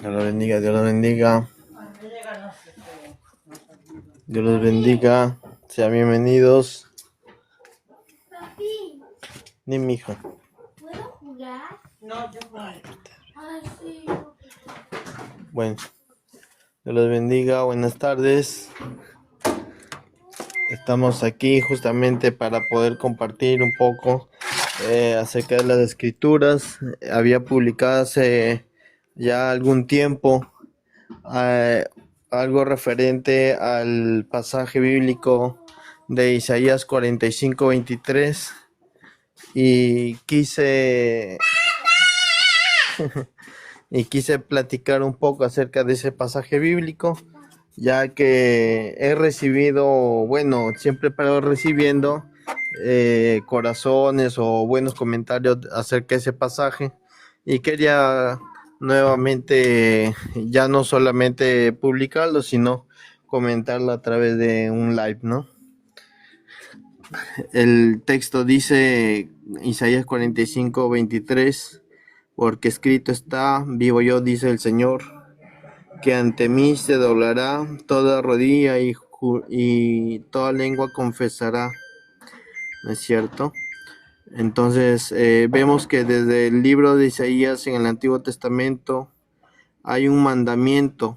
Dios los bendiga, Dios los bendiga. Dios los bendiga. Sean bienvenidos. Papi, Ni mi hijo. ¿puedo jugar? No, yo juego. Ay, sí. Bueno, Dios los bendiga. Buenas tardes. Estamos aquí justamente para poder compartir un poco acerca de las escrituras. Había publicado hace ya algún tiempo algo referente al pasaje bíblico de Isaías 45:23 y quise platicar un poco acerca de ese pasaje bíblico, ya que he recibido, bueno, siempre he parado recibiendo corazones o buenos comentarios acerca de ese pasaje, y quería nuevamente ya no solamente publicarlo, sino comentarlo a través de un live, ¿no? El texto dice, Isaías 45:23, porque escrito está, vivo yo, dice el Señor, que ante mí se doblará toda rodilla y toda lengua confesará. ¿No es cierto? Entonces vemos que desde el libro de Isaías en el Antiguo Testamento hay un mandamiento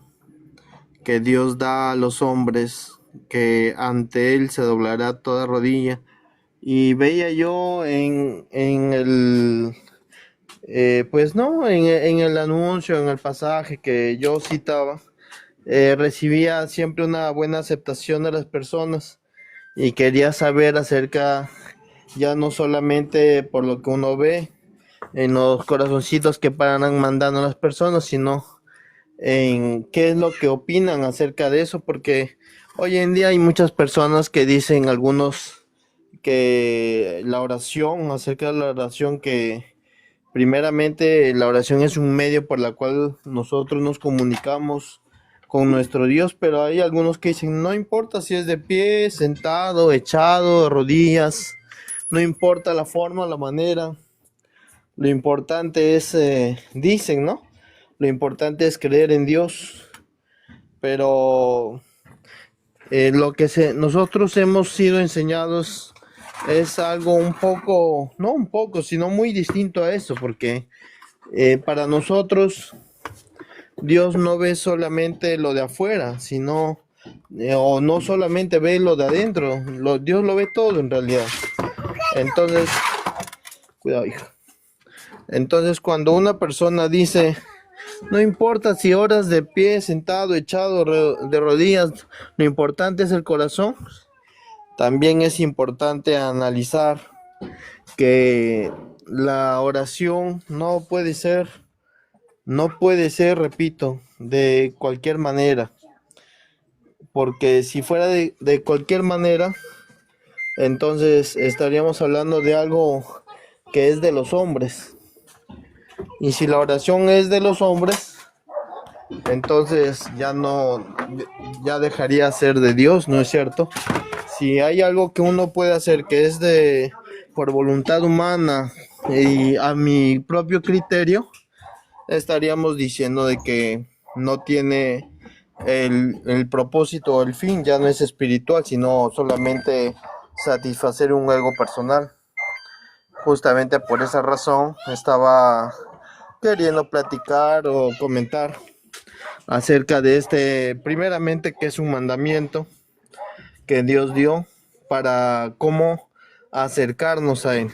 que Dios da a los hombres, que ante Él se doblará toda rodilla. Y veía yo en el pues no, en el anuncio, en el pasaje que yo citaba, recibía siempre una buena aceptación de las personas, y quería saber acerca, ya no solamente por lo que uno ve en los corazoncitos que paran mandando a las personas, sino en qué es lo que opinan acerca de eso, porque hoy en día hay muchas personas que dicen, algunos, que la oración, acerca de la oración, que primeramente la oración es un medio por la cual nosotros nos comunicamos con nuestro Dios, pero hay algunos que dicen, no importa si es de pie, sentado, echado, de rodillas, no importa la forma, la manera, lo importante es, dicen, ¿no? Lo importante es creer en Dios. Pero lo que nosotros hemos sido enseñados es algo un poco, no un poco, sino muy distinto a eso, porque para nosotros Dios no ve solamente lo de afuera, sino, o no solamente ve lo de adentro, Dios lo ve todo en realidad. Entonces, cuidado, hija. Entonces, cuando una persona dice, no importa si oras de pie, sentado, echado, de rodillas, lo importante es el corazón, también es importante analizar que la oración no puede ser, repito, de cualquier manera, porque si fuera de cualquier manera, entonces estaríamos hablando de algo que es de los hombres, y si la oración es de los hombres, entonces ya dejaría ser de Dios, ¿no es cierto? Si hay algo que uno puede hacer que es por voluntad humana y a mi propio criterio, estaríamos diciendo de que no tiene el propósito o el fin, ya no es espiritual, sino solamente satisfacer un ego personal. Justamente por esa razón estaba queriendo platicar o comentar acerca de primeramente, que es un mandamiento que Dios dio para cómo acercarnos a Él.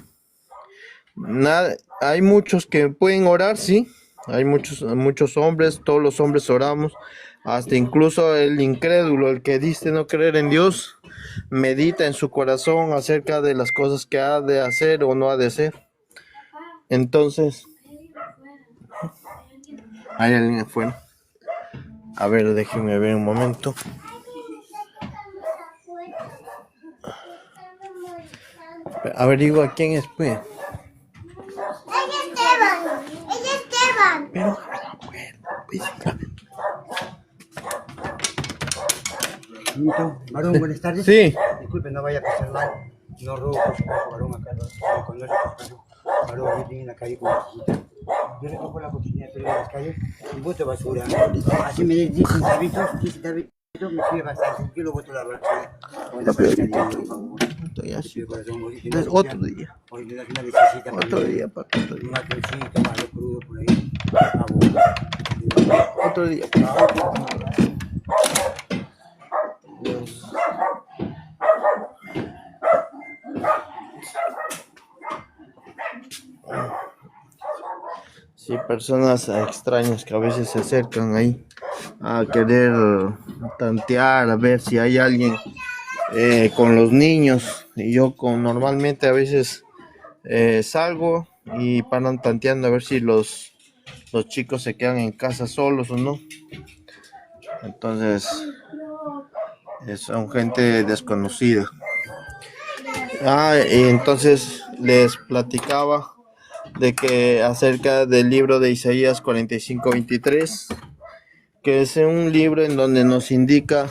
Hay muchos que pueden orar, sí, hay muchos hombres, todos los hombres oramos, hasta incluso el incrédulo, el que dice no creer en Dios, medita en su corazón acerca de las cosas que ha de hacer o no ha de hacer. Entonces, hay alguien afuera. A ver, déjenme ver un momento. Averigua quién es, pues. ¡Ella Esteban! Pero, Varón, buenas tardes. sí. Disculpe, no vaya a pasar mal. No robo, por supuesto, varón, acá no conoce, varón, viene en la calle con la Yo recojo la cocina de las calles y boto basura. Así me den 10 centavitos, 10 centavitos, me sirve bastante. Yo lo boto a la basura. Estoy así. Hoy Entonces, otro día. le das una visita para Otro mí, día, papi, otro un día. matoncito, malo crudo por ahí. Otro día. Dios. Sí, personas extrañas que a veces se acercan ahí a querer tantear, a ver si hay alguien con los niños. Y yo normalmente a veces salgo y paran tanteando a ver si los chicos se quedan en casa solos o no. Entonces, son gente desconocida. Y entonces les platicaba de que acerca del libro de Isaías 45:23, que es un libro en donde nos indica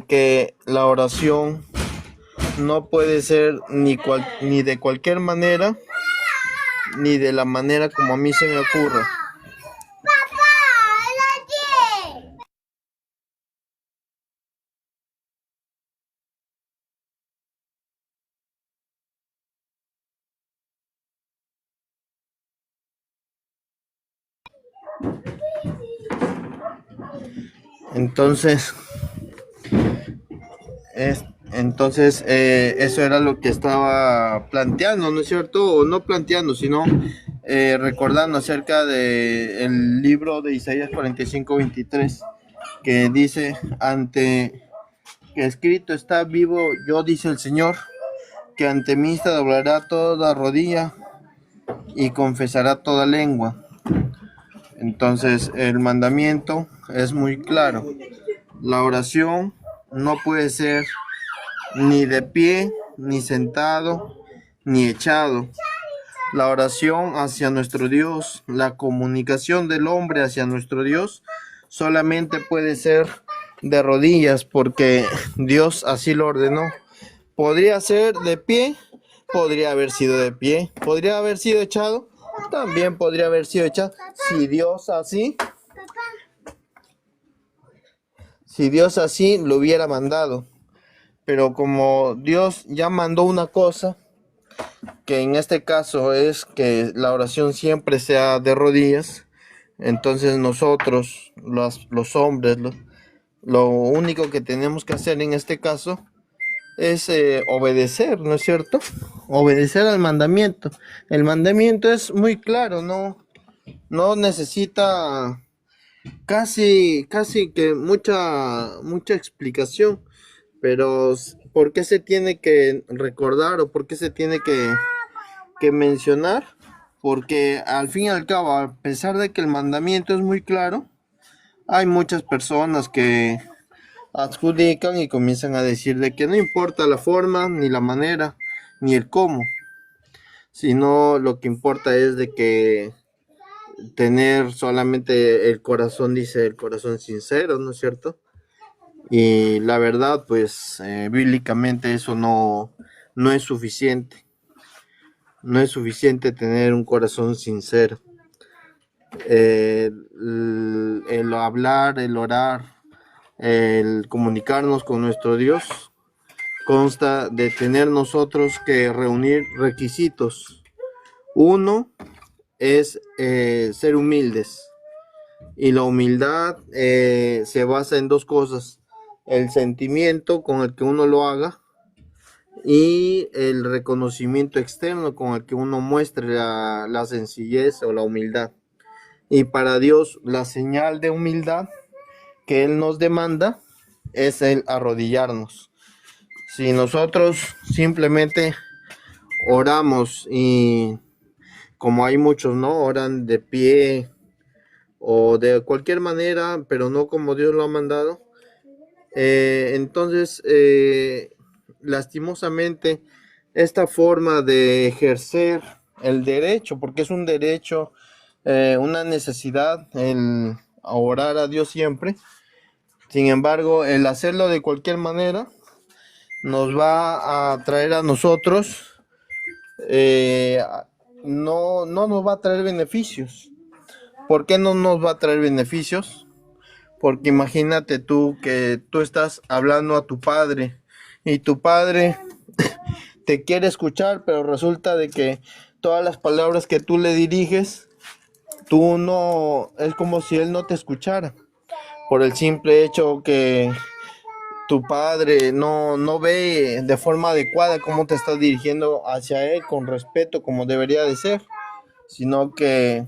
que la oración no puede ser ni de cualquier manera, ni de la manera como a mí se me ocurra. Entonces, eso era lo que estaba planteando, ¿no es cierto? O no planteando, sino recordando acerca del libro de Isaías 45:23, que dice, ante que escrito está, vivo yo, dice el Señor, que ante mí se doblará toda rodilla y confesará toda lengua. Entonces, el mandamiento es muy claro. La oración no puede ser ni de pie, ni sentado, ni echado. La oración hacia nuestro Dios, la comunicación del hombre hacia nuestro Dios, solamente puede ser de rodillas, porque Dios así lo ordenó. Podría ser de pie, podría haber sido de pie, podría haber sido echado, también podría haber sido echado, si Dios así lo hubiera mandado. Pero como Dios ya mandó una cosa, que en este caso es que la oración siempre sea de rodillas, entonces nosotros, los hombres, lo único que tenemos que hacer en este caso es obedecer, ¿no es cierto? Obedecer al mandamiento. El mandamiento es muy claro, no necesita casi que mucha explicación. Pero ¿por qué se tiene que recordar o por qué se tiene que mencionar? Porque al fin y al cabo, a pesar de que el mandamiento es muy claro, hay muchas personas que adjudican y comienzan a decir de que no importa la forma, ni la manera, ni el cómo, sino lo que importa es de que tener solamente el corazón, dice el corazón sincero, ¿no es cierto? Y la verdad, pues bíblicamente eso no es suficiente. No es suficiente tener un corazón sincero. El hablar, el orar, el comunicarnos con nuestro Dios consta de tener nosotros que reunir requisitos. Uno es ser humildes. Y la humildad se basa en dos cosas: el sentimiento con el que uno lo haga y el reconocimiento externo con el que uno muestre la sencillez o la humildad. Y para Dios, la señal de humildad que Él nos demanda es el arrodillarnos. Si nosotros simplemente oramos, y como hay muchos, ¿no?, oran de pie o de cualquier manera, pero no como Dios lo ha mandado, entonces lastimosamente esta forma de ejercer el derecho, porque es un derecho, una necesidad, el orar a Dios siempre. Sin embargo, el hacerlo de cualquier manera nos va a traer a nosotros no nos va a traer beneficios. ¿Por qué no nos va a traer beneficios? Porque imagínate tú que tú estás hablando a tu padre y tu padre te quiere escuchar, pero resulta de que todas las palabras que tú le diriges, tú no, es como si él no te escuchara, por el simple hecho que tu padre no ve de forma adecuada cómo te estás dirigiendo hacia él con respeto como debería de ser, sino que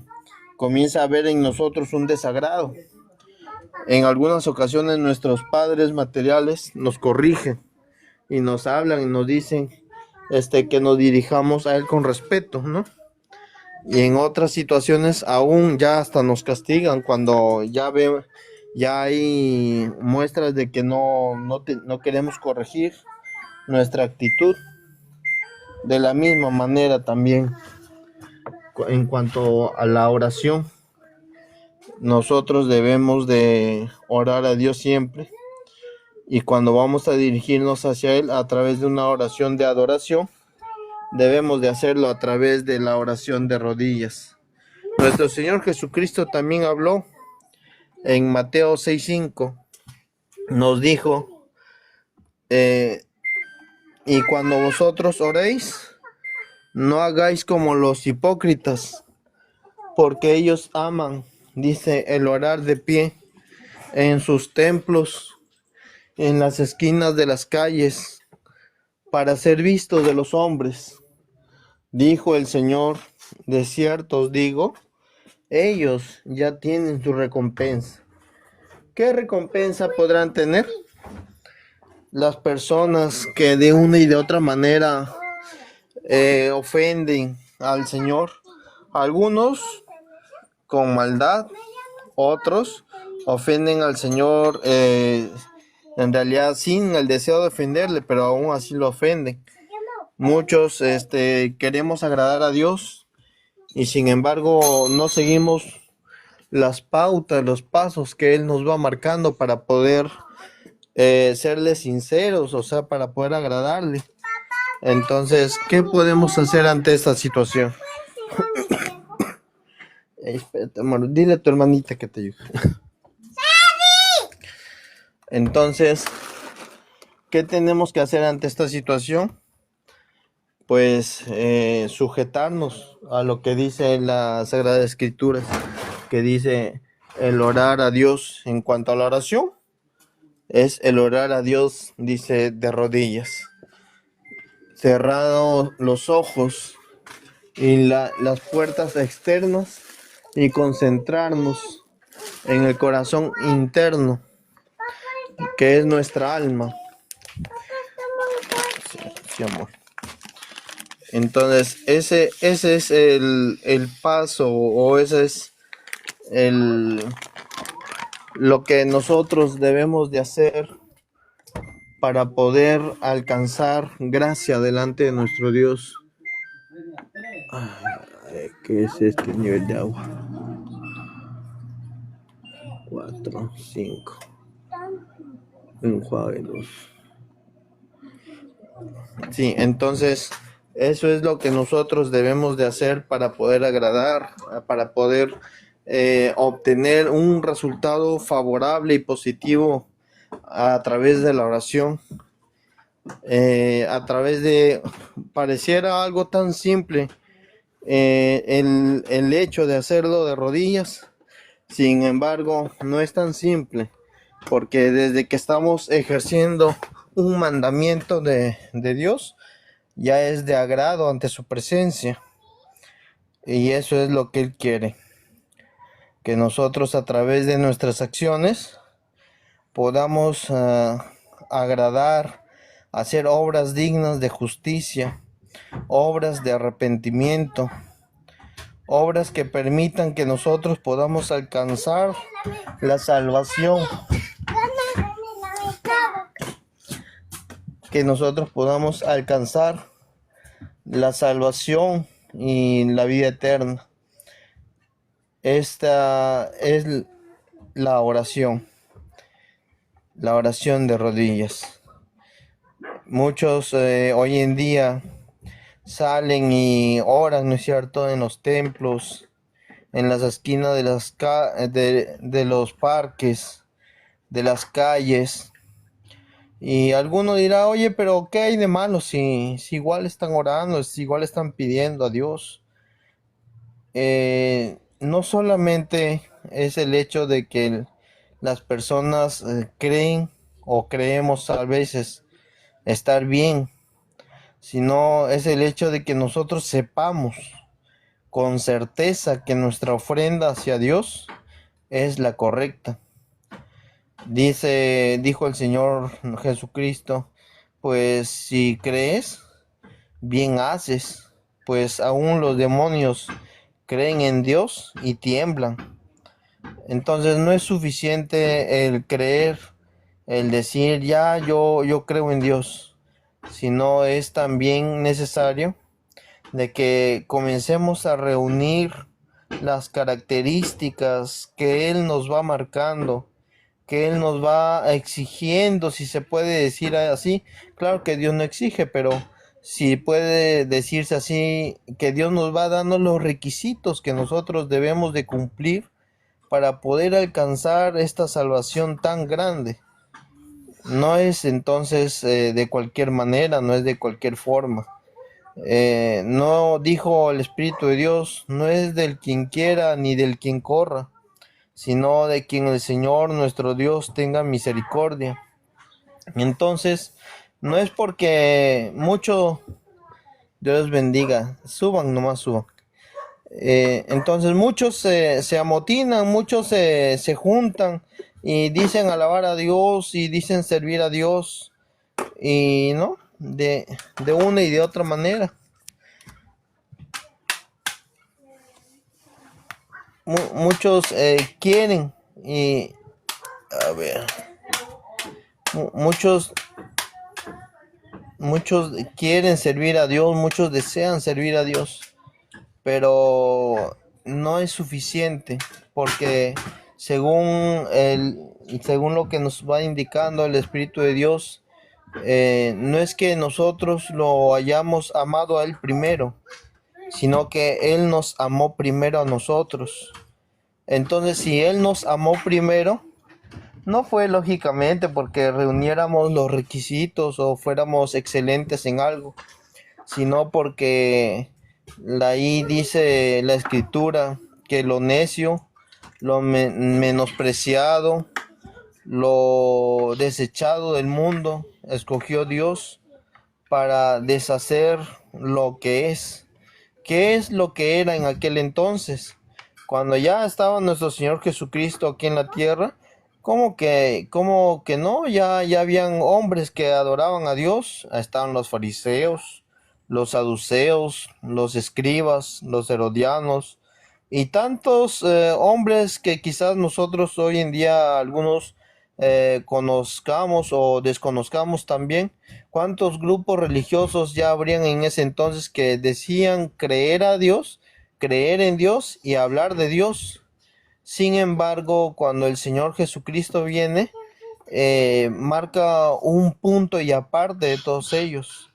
comienza a ver en nosotros un desagrado. En algunas ocasiones nuestros padres materiales nos corrigen y nos hablan y nos dicen que nos dirijamos a él con respeto, ¿no? Y en otras situaciones aún ya hasta nos castigan cuando ya hay muestras de que no queremos corregir nuestra actitud. De la misma manera también en cuanto a la oración, nosotros debemos de orar a Dios siempre, y cuando vamos a dirigirnos hacia Él a través de una oración de adoración, debemos de hacerlo a través de la oración de rodillas. Nuestro Señor Jesucristo también habló en Mateo 6:5, nos dijo, y cuando vosotros oréis, no hagáis como los hipócritas, porque ellos aman, dice, el orar de pie en sus templos, en las esquinas de las calles, para ser vistos de los hombres. Dijo el Señor, de cierto os digo, ellos ya tienen su recompensa. ¿Qué recompensa podrán tener? Las personas que de una y de otra manera ofenden al Señor. Algunos con maldad, otros ofenden al Señor en realidad sin el deseo de ofenderle, pero aún así lo ofenden. Muchos queremos agradar a Dios y sin embargo no seguimos las pautas, los pasos que Él nos va marcando para poder serle sinceros, o sea, para poder agradarle. Entonces, ¿qué podemos hacer ante esta situación? Espérate, amor, dile a tu hermanita que te ayude. Entonces, ¿qué tenemos que hacer ante esta situación? Pues sujetarnos a lo que dice la Sagrada Escritura, que dice el orar a Dios. En cuanto a la oración, es el orar a Dios, dice, de rodillas, cerrado los ojos y las puertas externas, y concentrarnos en el corazón interno, que es nuestra alma. Sí, amor. Entonces, ese es el paso, o ese es lo que nosotros debemos de hacer para poder alcanzar gracia delante de nuestro Dios. ¿Qué es este nivel de agua? 4, 5. Enjuague 2. Sí, entonces eso es lo que nosotros debemos de hacer para poder agradar, para poder obtener un resultado favorable y positivo a través de la oración. A través de, pareciera algo tan simple, el hecho de hacerlo de rodillas. Sin embargo, no es tan simple, porque desde que estamos ejerciendo un mandamiento de Dios, ya es de agrado ante su presencia, y eso es lo que Él quiere, que nosotros a través de nuestras acciones podamos agradar, hacer obras dignas de justicia, obras de arrepentimiento, obras que permitan que nosotros podamos alcanzar la salvación, que nosotros podamos alcanzar la salvación y la vida eterna. Esta es la oración de rodillas. Muchos hoy en día salen y oran, ¿no es cierto?, en los templos, en las esquinas de los parques, de las calles. Y alguno dirá, oye, pero ¿qué hay de malo si igual están orando, si igual están pidiendo a Dios? No solamente es el hecho de que las personas creen o creemos a veces estar bien, sino es el hecho de que nosotros sepamos con certeza que nuestra ofrenda hacia Dios es la correcta. Dijo el Señor Jesucristo, pues si crees, bien haces, pues aún los demonios creen en Dios y tiemblan. Entonces no es suficiente el creer, el decir ya yo creo en Dios, sino es también necesario de que comencemos a reunir las características que Él nos va marcando, que Él nos va exigiendo, si se puede decir así. Claro que Dios no exige, pero si puede decirse así, que Dios nos va dando los requisitos que nosotros debemos de cumplir para poder alcanzar esta salvación tan grande. No es entonces de cualquier manera, no es de cualquier forma. No dijo el Espíritu de Dios, no es del quien quiera ni del quien corra, sino de quien el Señor nuestro Dios tenga misericordia. Entonces, no es porque mucho, Dios les bendiga, suban, nomás suban. Entonces muchos se amotinan, muchos se juntan y dicen alabar a Dios y dicen servir a Dios, y no, de una y de otra manera. Muchos quieren y a ver, muchos quieren servir a Dios, muchos desean servir a Dios, pero no es suficiente, porque según lo que nos va indicando el Espíritu de Dios, no es que nosotros lo hayamos amado a Él primero, sino que Él nos amó primero a nosotros. Entonces, si Él nos amó primero, no fue lógicamente porque reuniéramos los requisitos o fuéramos excelentes en algo, sino porque ahí dice la Escritura que lo necio, lo menospreciado, lo desechado del mundo, escogió Dios para deshacer lo que es. ¿Qué es lo que era en aquel entonces? Cuando ya estaba nuestro Señor Jesucristo aquí en la tierra, ¿cómo que no? Ya habían hombres que adoraban a Dios. Estaban los fariseos, los saduceos, los escribas, los herodianos y tantos hombres que quizás nosotros hoy en día algunos conozcamos o desconozcamos también. ¿Cuántos grupos religiosos ya habrían en ese entonces que decían creer en Dios y hablar de Dios? Sin embargo, cuando el Señor Jesucristo viene, marca un punto y aparte de todos ellos.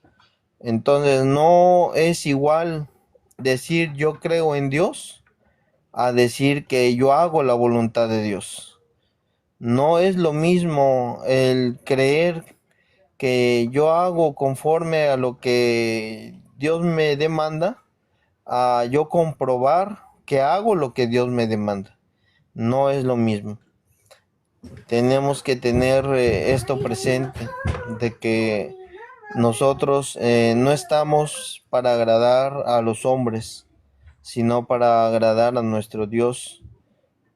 Entonces no es igual decir yo creo en Dios a decir que yo hago la voluntad de Dios. No es lo mismo el creer que yo hago conforme a lo que Dios me demanda, a yo comprobar que hago lo que Dios me demanda. No es lo mismo. Tenemos que tener esto presente, de que nosotros no estamos para agradar a los hombres, sino para agradar a nuestro Dios.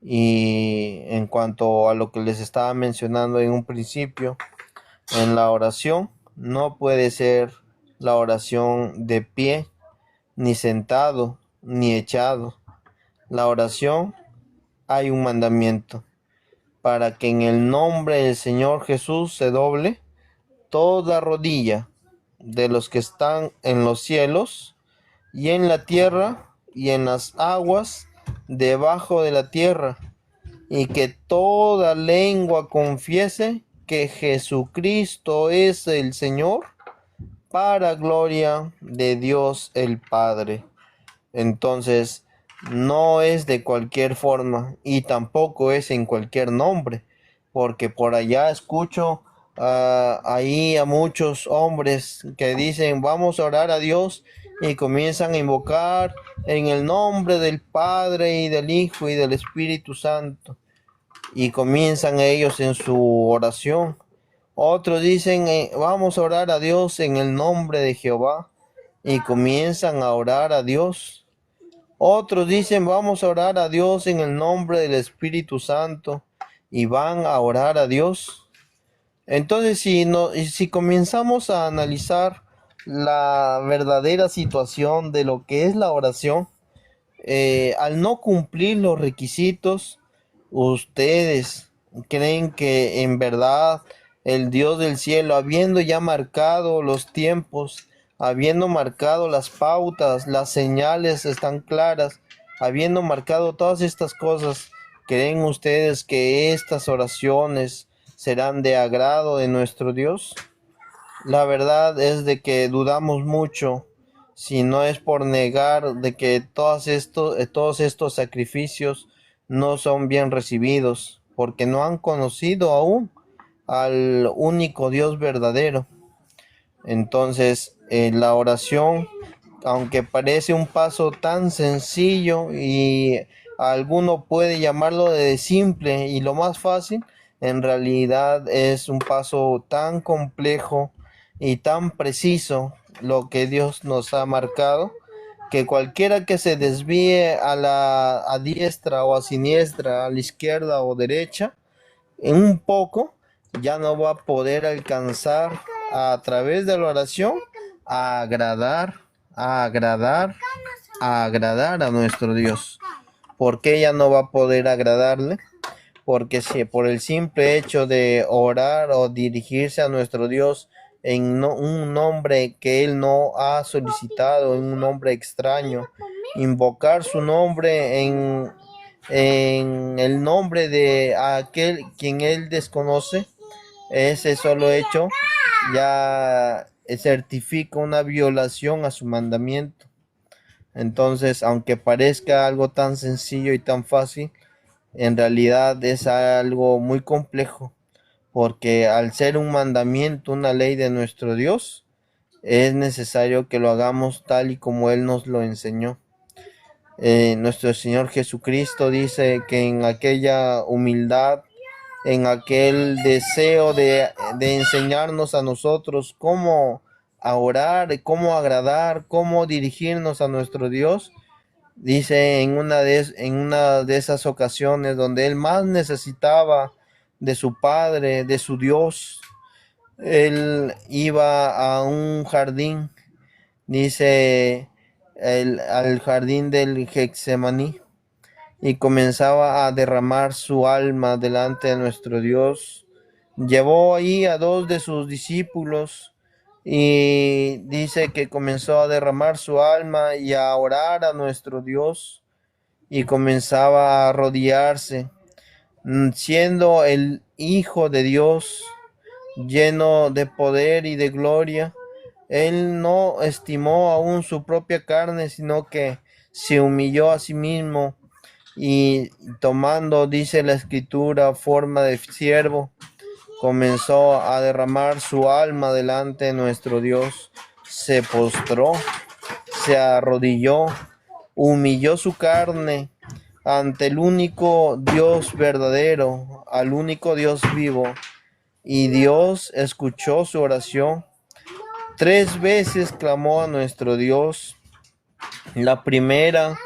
Y en cuanto a lo que les estaba mencionando en un principio, en la oración, no puede ser la oración de pie, ni sentado, ni echado. La oración, hay un mandamiento, para que en el nombre del Señor Jesús se doble toda rodilla de los que están en los cielos y en la tierra y en las aguas debajo de la tierra, y que toda lengua confiese que Jesucristo es el Señor, para gloria de Dios el Padre. Entonces, no es de cualquier forma y tampoco es en cualquier nombre, porque por allá escucho ahí a muchos hombres que dicen vamos a orar a Dios y comienzan a invocar en el nombre del Padre y del Hijo y del Espíritu Santo y comienzan ellos en su oración. Otros dicen vamos a orar a Dios en el nombre de Jehová y comienzan a orar a Dios. Otros dicen vamos a orar a Dios en el nombre del Espíritu Santo y van a orar a Dios. Entonces, si comenzamos a analizar la verdadera situación de lo que es la oración, al no cumplir los requisitos, ustedes creen que en verdad el Dios del cielo, habiendo ya marcado los tiempos, habiendo marcado las pautas, las señales están claras, habiendo marcado todas estas cosas, ¿creen ustedes que estas oraciones serán de agrado de nuestro Dios? La verdad es de que dudamos mucho, si no es por negar de que todos estos sacrificios no son bien recibidos, porque no han conocido aún al único Dios verdadero. Entonces, la oración, aunque parece un paso tan sencillo y alguno puede llamarlo de simple y lo más fácil, en realidad es un paso tan complejo y tan preciso lo que Dios nos ha marcado, que cualquiera que se desvíe a diestra o a siniestra, a la izquierda o derecha, en un poco ya no va a poder alcanzar a través de la oración a agradar, a agradar, a agradar a nuestro Dios. ¿Por qué ya no va a poder agradarle? Porque si por el simple hecho de orar o dirigirse a nuestro Dios en un nombre que Él no ha solicitado, en un nombre extraño, invocar su nombre en el nombre de aquel quien Él desconoce, ese solo hecho ya certifica una violación a su mandamiento. Entonces, aunque parezca algo tan sencillo y tan fácil, en realidad es algo muy complejo, porque al ser un mandamiento, una ley de nuestro Dios, es necesario que lo hagamos tal y como Él nos lo enseñó. Nuestro Señor Jesucristo dice que en aquella humildad, en aquel deseo de enseñarnos a nosotros cómo orar, cómo agradar, cómo dirigirnos a nuestro Dios, dice en una de esas ocasiones donde Él más necesitaba de su Padre, de su Dios, Él iba a un jardín, dice al jardín del Getsemaní, y comenzaba a derramar su alma delante de nuestro Dios. Llevó ahí a 2 de sus discípulos y dice que comenzó a derramar su alma y a orar a nuestro Dios y comenzaba a arrodillarse, siendo el Hijo de Dios, lleno de poder y de gloria. Él no estimó aún su propia carne, sino que se humilló a sí mismo y tomando, dice la escritura, forma de siervo, comenzó a derramar su alma delante de nuestro Dios. Se postró, se arrodilló, humilló su carne ante el único Dios verdadero, al único Dios vivo, y Dios escuchó su oración. 3 veces clamó a nuestro Dios. La primera,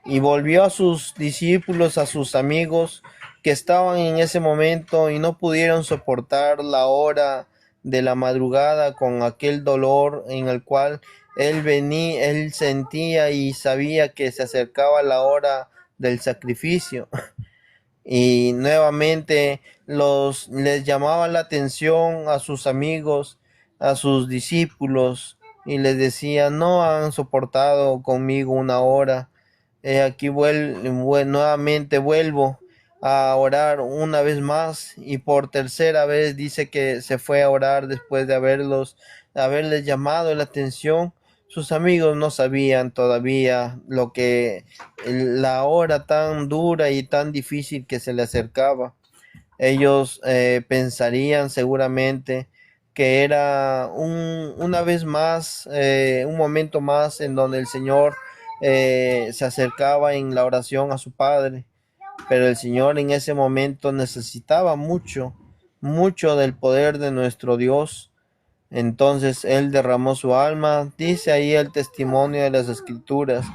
y volvió a sus discípulos, a sus amigos que estaban en ese momento y no pudieron soportar la hora de la madrugada con aquel dolor en el cual él sentía y sabía que se acercaba la hora del sacrificio. Y nuevamente les llamaba la atención a sus amigos, a sus discípulos, y les decía, no han soportado conmigo una hora. Aquí nuevamente vuelvo a orar una vez más, y por tercera vez dice que se fue a orar después de haberlos haberles llamado la atención, sus amigos no sabían todavía lo que la hora tan dura y tan difícil que se le acercaba. Ellos pensarían seguramente que era una vez más, un momento más en donde el Señor se acercaba en la oración a su Padre, pero el Señor en ese momento necesitaba mucho, mucho del poder de nuestro Dios. Entonces Él derramó su alma. Dice ahí el testimonio de las Escrituras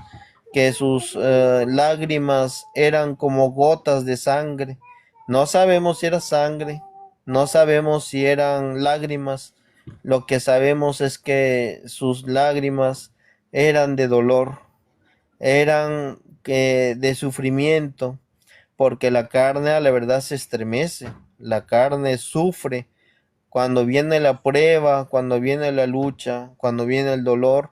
que sus lágrimas eran como gotas de sangre. No sabemos si era sangre, no sabemos si eran lágrimas. Lo que sabemos es que sus lágrimas eran de dolor, eran de sufrimiento, porque la carne a la verdad se estremece, la carne sufre. Cuando viene la prueba, cuando viene la lucha, cuando viene el dolor,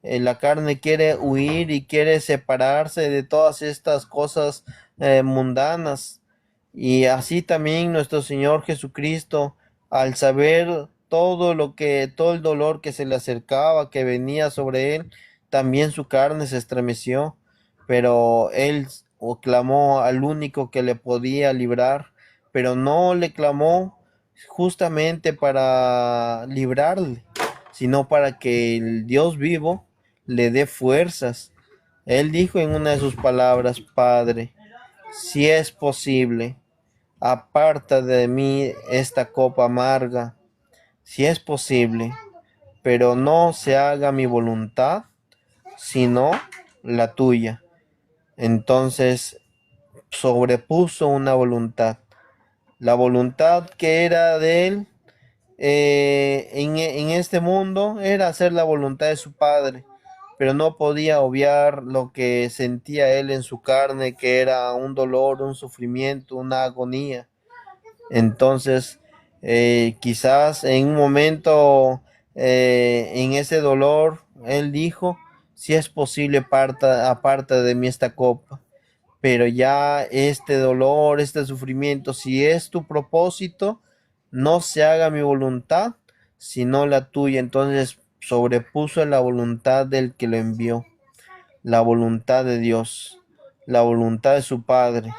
la carne quiere huir y quiere separarse de todas estas cosas mundanas. Y así también nuestro Señor Jesucristo, al saber todo el dolor que se le acercaba, que venía sobre él, también su carne se estremeció, pero él clamó al único que le podía librar, pero no le clamó justamente para librarle, sino para que el Dios vivo le dé fuerzas. Él dijo en una de sus palabras: Padre, si es posible, aparta de mí esta copa amarga, si es posible, pero no se haga mi voluntad, sino la tuya. Entonces sobrepuso una voluntad, la voluntad que era de él en este mundo era hacer la voluntad de su Padre, pero no podía obviar lo que sentía él en su carne, que era un dolor, un sufrimiento, una agonía. Entonces, quizás en un momento, en ese dolor, él dijo: si es posible, aparta de mí esta copa. Pero ya este dolor, este sufrimiento, si es tu propósito, no se haga mi voluntad, sino la tuya. Entonces sobrepuso la voluntad del que lo envió, la voluntad de Dios, la voluntad de su Padre,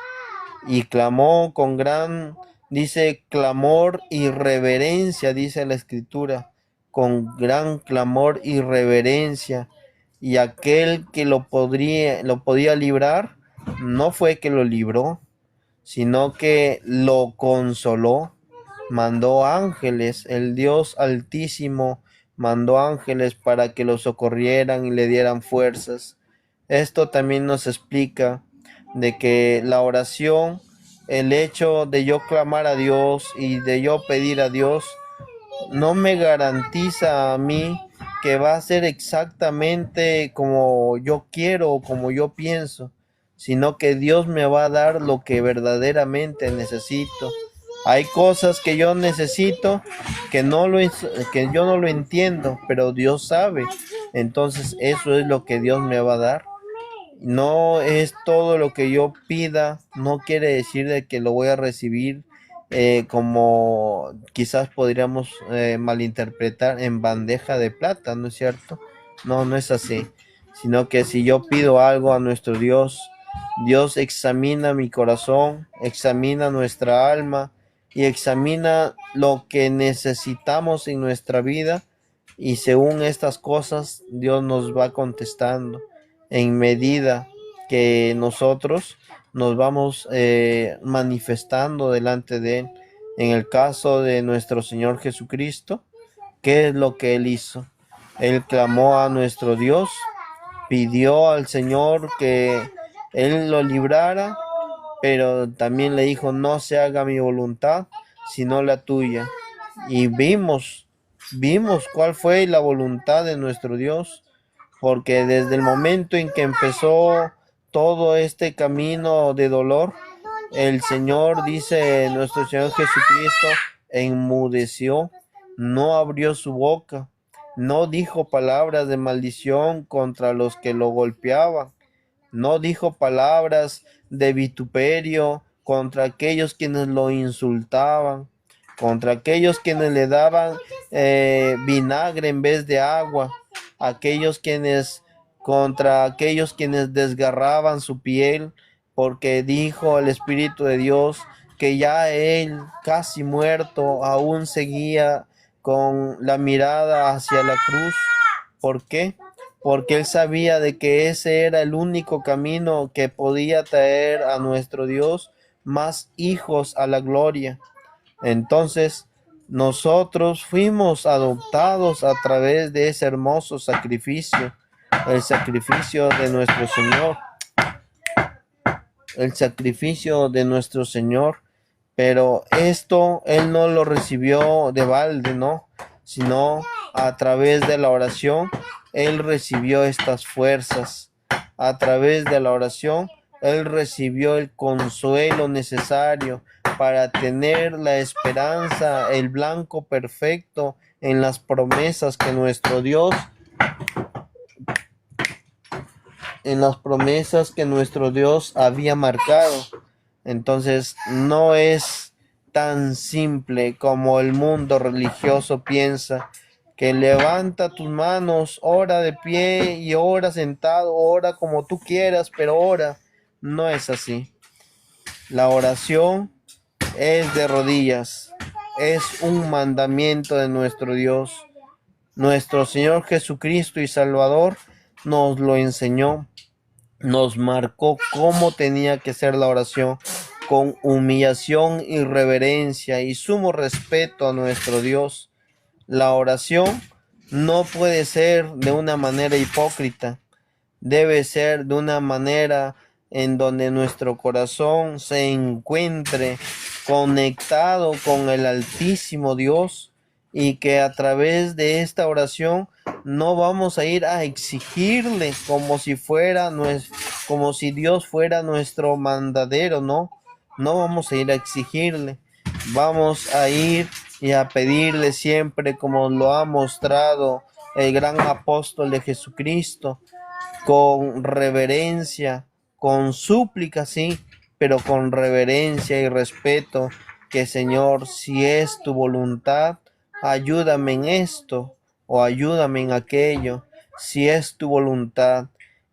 y clamó con gran, dice, clamor y reverencia, dice la Escritura, con gran clamor y reverencia. Y aquel que lo podía librar, no fue que lo libró, sino que lo consoló. Mandó ángeles, el Dios Altísimo mandó ángeles para que lo socorrieran y le dieran fuerzas. Esto también nos explica de que la oración, el hecho de yo clamar a Dios y de yo pedir a Dios, no me garantiza a mí que va a ser exactamente como yo quiero o como yo pienso, sino que Dios me va a dar lo que verdaderamente necesito. Hay cosas que yo necesito que yo no lo entiendo, pero Dios sabe. Entonces eso es lo que Dios me va a dar. No es todo lo que yo pida, no quiere decir de que lo voy a recibir como quizás podríamos malinterpretar, en bandeja de plata, ¿no es cierto? No, no es así, sino que si yo pido algo a nuestro Dios, Dios examina mi corazón, examina nuestra alma y examina lo que necesitamos en nuestra vida, y según estas cosas Dios nos va contestando en medida que nosotros nos vamos manifestando delante de Él. En el caso de nuestro Señor Jesucristo, ¿qué es lo que Él hizo? Él clamó a nuestro Dios, pidió al Señor que Él lo librara, pero también le dijo: no se haga mi voluntad, sino la tuya. Y vimos cuál fue la voluntad de nuestro Dios, porque desde el momento en que empezó todo este camino de dolor, el Señor, dice nuestro Señor Jesucristo, enmudeció, no abrió su boca, no dijo palabras de maldición contra los que lo golpeaban, no dijo palabras de vituperio contra aquellos quienes lo insultaban. contra aquellos quienes le daban vinagre en vez de agua, contra aquellos quienes desgarraban su piel, porque dijo el Espíritu de Dios que ya él, casi muerto, aún seguía con la mirada hacia la cruz. ¿Por qué? Porque él sabía de que ese era el único camino que podía traer a nuestro Dios más hijos a la gloria. Entonces, nosotros fuimos adoptados a través de ese hermoso sacrificio, el sacrificio de nuestro Señor, el sacrificio de nuestro Señor. Pero esto Él no lo recibió de balde, ¿no? Sino a través de la oración, Él recibió estas fuerzas. A través de la oración, Él recibió el consuelo necesario para tener la esperanza, el blanco perfecto en las promesas que nuestro Dios, había marcado. Entonces, no es tan simple como el mundo religioso piensa, que levanta tus manos, ora de pie y ora sentado, ora como tú quieras, pero ora. No es así. La oración es de rodillas, es un mandamiento de nuestro Dios. Nuestro Señor Jesucristo y Salvador nos lo enseñó, nos marcó cómo tenía que ser la oración, con humillación y reverencia y sumo respeto a nuestro Dios. La oración no puede ser de una manera hipócrita, debe ser de una manera en donde nuestro corazón se encuentre conectado con el Altísimo Dios, y que a través de esta oración no vamos a ir a exigirle como si Dios fuera nuestro mandadero, no vamos a ir a exigirle, vamos a ir y a pedirle siempre, como lo ha mostrado el gran apóstol de Jesucristo, con reverencia, con súplica, sí, pero con reverencia y respeto, que Señor, si es tu voluntad, ayúdame en esto o ayúdame en aquello, si es tu voluntad.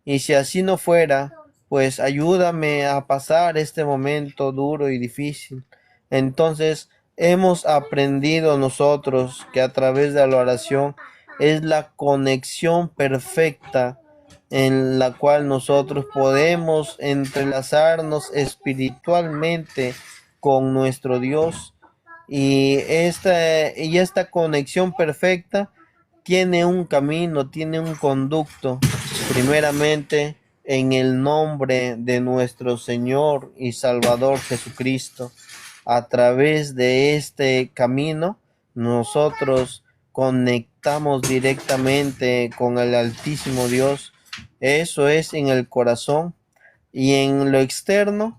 Y si así no fuera, pues ayúdame a pasar este momento duro y difícil. Entonces, hemos aprendido nosotros que a través de la oración es la conexión perfecta en la cual nosotros podemos entrelazarnos espiritualmente con nuestro Dios. Y esta conexión perfecta tiene un camino, tiene un conducto, primeramente en el nombre de nuestro Señor y Salvador Jesucristo. A través de este camino, nosotros conectamos directamente con el Altísimo Dios. Eso es en el corazón. Y en lo externo,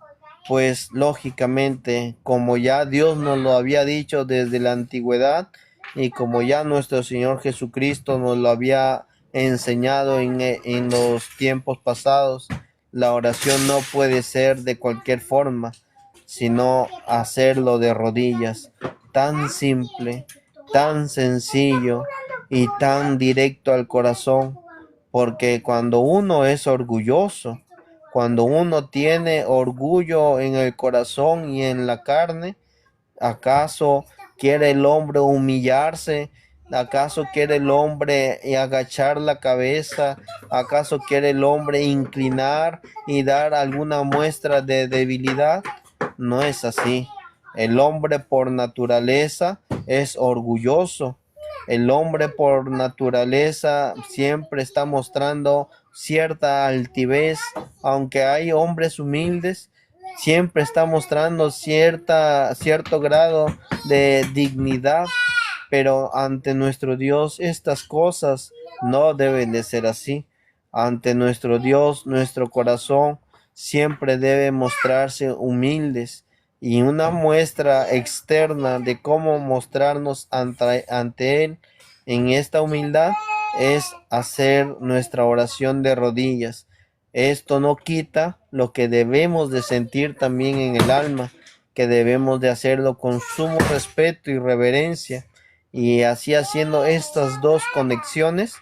pues lógicamente, como ya Dios nos lo había dicho desde la antigüedad, y como ya nuestro Señor Jesucristo nos lo había enseñado en los tiempos pasados, la oración no puede ser de cualquier forma, sino hacerlo de rodillas. Tan simple, tan sencillo y tan directo al corazón, porque cuando uno es orgulloso, cuando uno tiene orgullo en el corazón y en la carne, ¿acaso quiere el hombre humillarse? ¿Acaso quiere el hombre agachar la cabeza? ¿Acaso quiere el hombre inclinar y dar alguna muestra de debilidad? No es así. El hombre por naturaleza es orgulloso. El hombre por naturaleza siempre está mostrando cierta altivez, aunque hay hombres humildes, siempre está mostrando cierto grado de dignidad, pero ante nuestro Dios estas cosas no deben de ser así. Ante nuestro Dios, nuestro corazón siempre debe mostrarse humildes, y una muestra externa de cómo mostrarnos ante Él en esta humildad es hacer nuestra oración de rodillas. Esto no quita lo que debemos de sentir también en el alma, que debemos de hacerlo con sumo respeto y reverencia. Y así haciendo estas dos conexiones,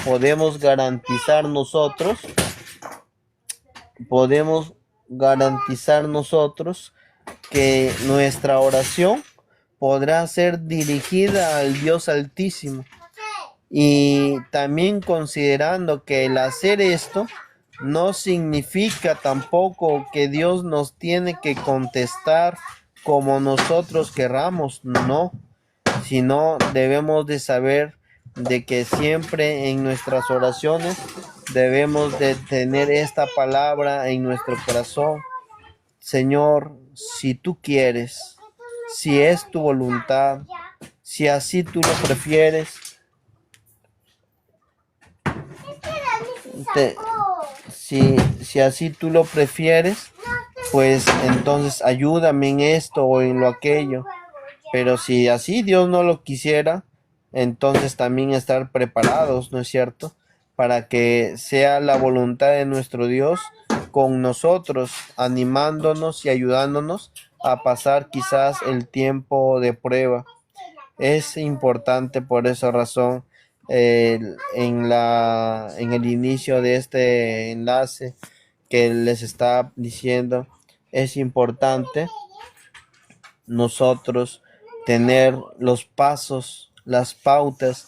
podemos garantizar nosotros, podemos garantizar nosotros que nuestra oración podrá ser dirigida al Dios Altísimo. Y también considerando que el hacer esto no significa tampoco que Dios nos tiene que contestar como nosotros querramos, no, sino debemos de saber de que siempre en nuestras oraciones debemos de tener esta palabra en nuestro corazón: Señor, si tú quieres, si es tu voluntad, si así tú lo prefieres, si así tú lo prefieres, pues entonces ayúdame en esto o en lo aquello. Pero si así Dios no lo quisiera, entonces también estar preparados, ¿no es cierto?, para que sea la voluntad de nuestro Dios con nosotros, animándonos y ayudándonos a pasar quizás el tiempo de prueba. Es importante por esa razón, en el inicio de este enlace que les está diciendo, es importante nosotros tener los pasos, las pautas,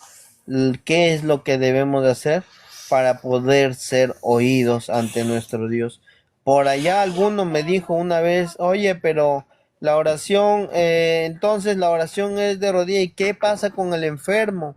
qué es lo que debemos de hacer para poder ser oídos ante nuestro Dios. Por allá alguno me dijo una vez: oye, pero la oración, entonces la oración es de rodilla, ¿y qué pasa con el enfermo?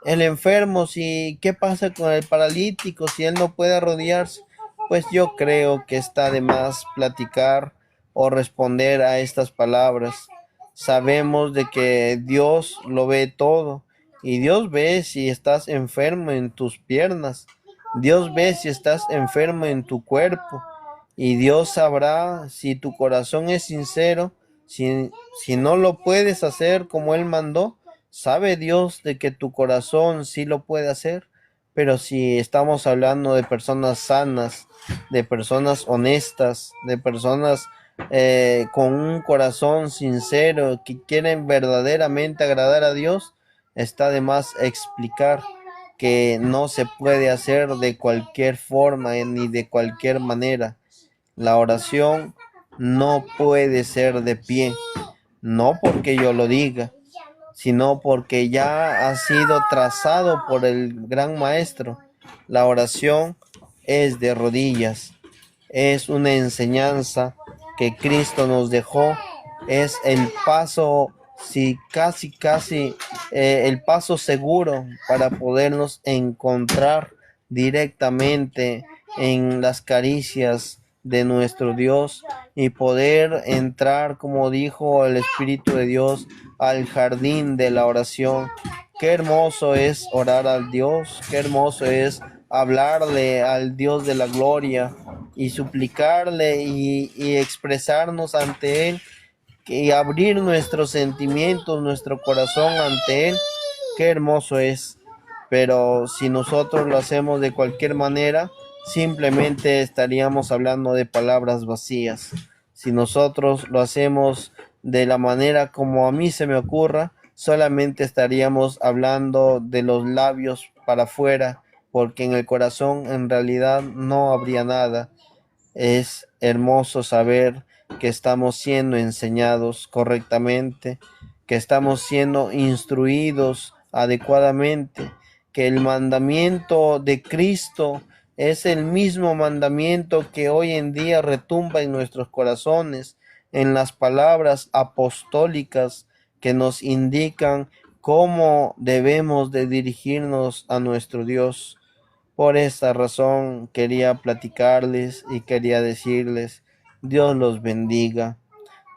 El enfermo, si, ¿qué pasa con el paralítico si él no puede arrodillarse? Pues yo creo que está de más platicar o responder a estas palabras. Sabemos de que Dios lo ve todo, y Dios ve si estás enfermo en tus piernas, Dios ve si estás enfermo en tu cuerpo, y Dios sabrá si tu corazón es sincero. Si no lo puedes hacer como Él mandó, sabe Dios de que tu corazón sí lo puede hacer. Pero si estamos hablando de personas sanas, de personas honestas, de personas con un corazón sincero, que quieren verdaderamente agradar a Dios, está de más explicar que no se puede hacer de cualquier forma ni de cualquier manera. La oración no puede ser de pie, no porque yo lo diga, sino porque ya ha sido trazado por el gran maestro. La oración es de rodillas, es una enseñanza que Cristo nos dejó, es el paso, si casi el paso seguro para podernos encontrar directamente en las caricias de nuestro Dios y poder entrar, como dijo el Espíritu de Dios, al jardín de la oración. Qué hermoso es orar al Dios, qué hermoso es hablarle al Dios de la gloria y suplicarle y expresarnos ante Él y abrir nuestros sentimientos, nuestro corazón ante Él. Qué hermoso es. Pero si nosotros lo hacemos de cualquier manera, simplemente estaríamos hablando de palabras vacías. Si nosotros lo hacemos de la manera como a mí se me ocurra, solamente estaríamos hablando de los labios para afuera, porque en el corazón en realidad no habría nada. Es hermoso saber que estamos siendo enseñados correctamente, que estamos siendo instruidos adecuadamente, que el mandamiento de Cristo es el mismo mandamiento que hoy en día retumba en nuestros corazones, en las palabras apostólicas que nos indican cómo debemos de dirigirnos a nuestro Dios. Por esta razón quería platicarles y quería decirles: Dios los bendiga,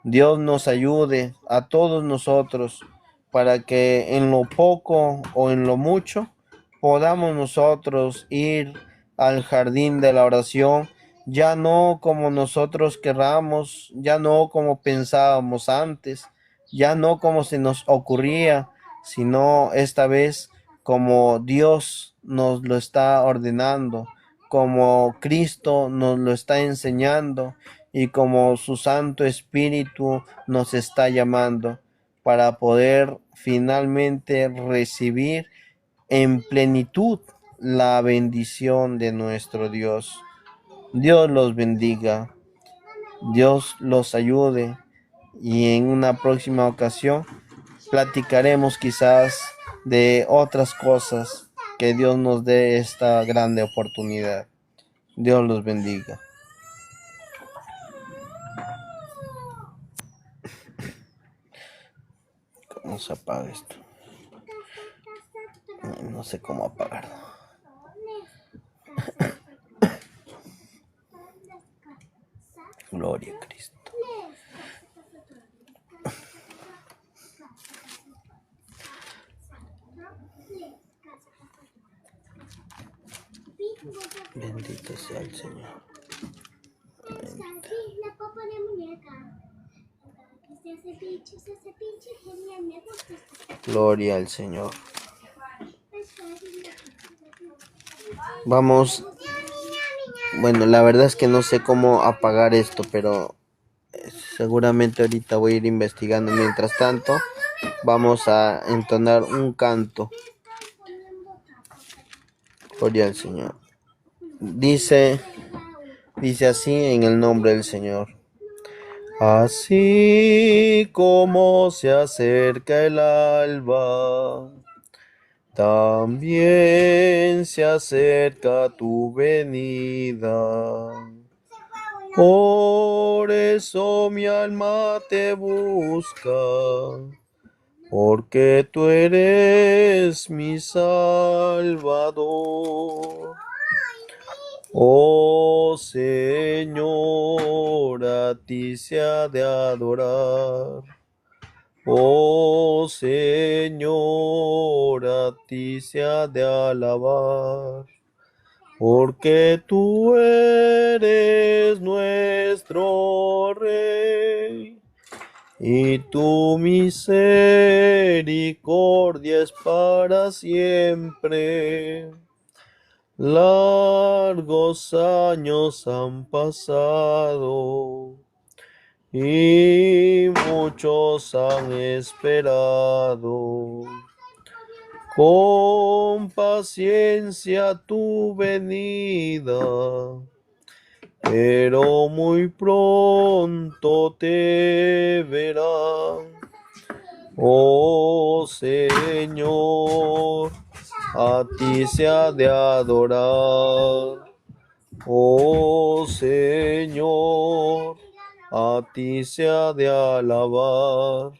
Dios nos ayude a todos nosotros para que en lo poco o en lo mucho podamos nosotros ir al jardín de la oración, ya no como nosotros querramos, ya no como pensábamos antes, ya no como se nos ocurría, sino esta vez como Dios nos lo está ordenando, como Cristo nos lo está enseñando, y como su Santo Espíritu nos está llamando para poder finalmente recibir en plenitud la bendición de nuestro Dios. Dios los bendiga, Dios los ayude y en una próxima ocasión platicaremos quizás de otras cosas, que Dios nos dé esta grande oportunidad. Dios los bendiga. ¿Cómo se apaga esto? No sé cómo apagarlo. Gloria a Cristo. Bendito sea el Señor. La papa de muñeca. Se hace pinche, genial, me gusta. Gloria al Señor. Vamos. Bueno, la verdad es que no sé cómo apagar esto, pero seguramente ahorita voy a ir investigando. Mientras tanto, vamos a entonar un canto. Gloria al Señor. Dice así en el nombre del Señor. Así como se acerca el alba, también se acerca tu venida. Por eso mi alma te busca, porque tú eres mi Salvador. Oh Señor, a ti se ha de adorar. Oh Señor, a ti se ha de alabar, porque tú eres nuestro Rey, y tu misericordia es para siempre. Largos años han pasado y muchos han esperado con paciencia tu venida, pero muy pronto te verán. Oh Señor, a ti se ha de adorar. Oh Señor, a ti se ha de alabar,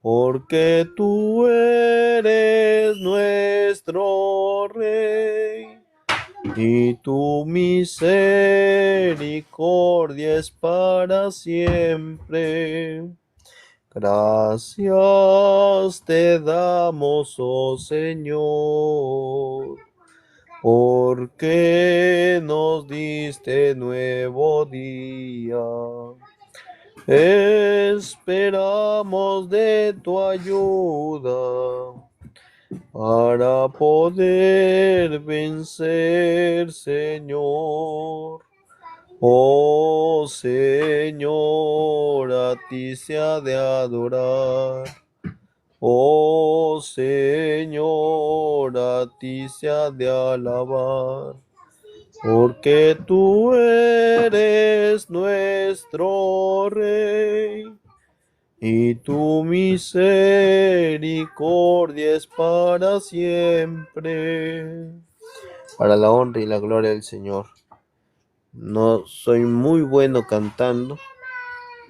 porque tú eres nuestro Rey, y tu misericordia es para siempre. Gracias te damos, oh Señor, porque nos diste nuevo día. Esperamos de tu ayuda para poder vencer, Señor. Oh Señor, a ti se ha de adorar. Oh Señor, a ti se ha de alabar, porque tú eres nuestro Rey, y tu misericordia es para siempre. Para la honra y la gloria del Señor. No soy muy bueno cantando,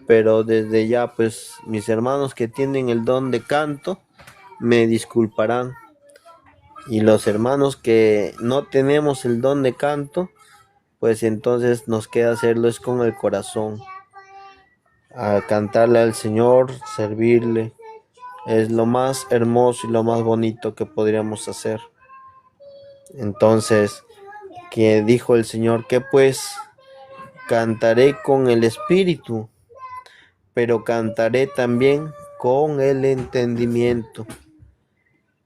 pero desde ya, pues, mis hermanos que tienen el don de canto me disculparán, y los hermanos que no tenemos el don de canto, pues entonces nos queda hacerlo es con el corazón, a cantarle al Señor, servirle. Es lo más hermoso y lo más bonito que podríamos hacer. Entonces, que dijo el Señor, que pues cantaré con el espíritu, pero cantaré también con el entendimiento.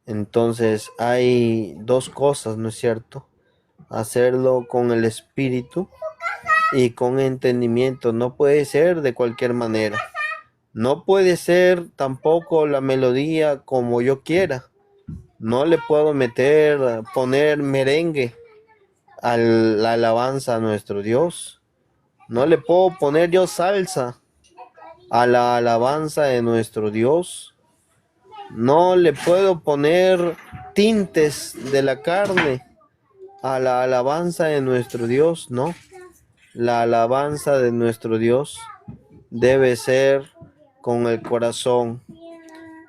Entonces hay dos cosas, ¿no es cierto? Hacerlo con el espíritu y con entendimiento. No puede ser de cualquier manera. No puede ser tampoco la melodía como yo quiera. No le puedo poner merengue a la alabanza a nuestro Dios. No le puedo poner yo salsa a la alabanza de nuestro Dios. No le puedo poner tintes de la carne a la alabanza de nuestro Dios, no. La alabanza de nuestro Dios debe ser con el corazón,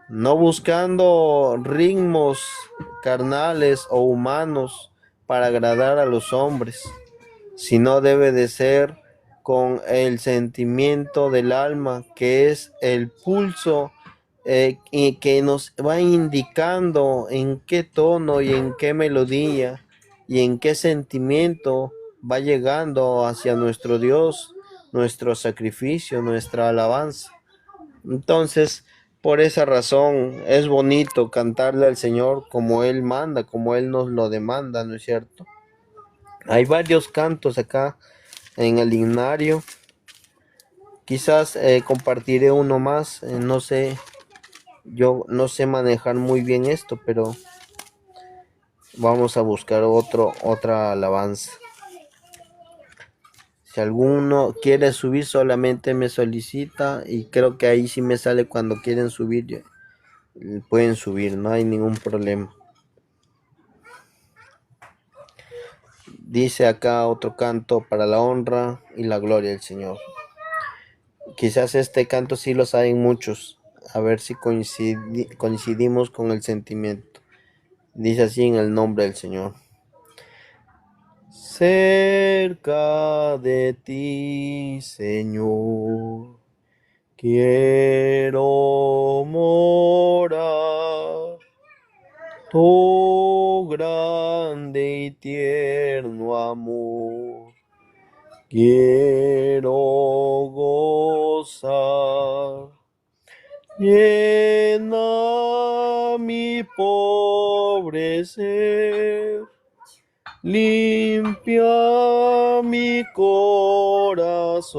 no buscando ritmos carnales o humanos para agradar a los hombres, sino debe de ser con el sentimiento del alma, que es el pulso y que nos va indicando en qué tono y en qué melodía y en qué sentimiento va llegando hacia nuestro Dios, nuestro sacrificio, nuestra alabanza. Entonces, por esa razón es bonito cantarle al Señor como Él manda, como Él nos lo demanda, ¿no es cierto? Hay varios cantos acá en el himnario. Quizás compartiré uno más, no sé, yo no sé manejar muy bien esto, pero vamos a buscar otra alabanza. Si alguno quiere subir, solamente me solicita y creo que ahí sí me sale cuando quieren subir, pueden subir, no hay ningún problema. Dice acá otro canto para la honra y la gloria del Señor. Quizás este canto sí lo saben muchos, a ver si coincidimos con el sentimiento. Dice así en el nombre del Señor. Cerca de ti, Señor, quiero morar. Tu grande y tierno amor quiero gozar. Llena mi pobre ser, limpia mi corazón,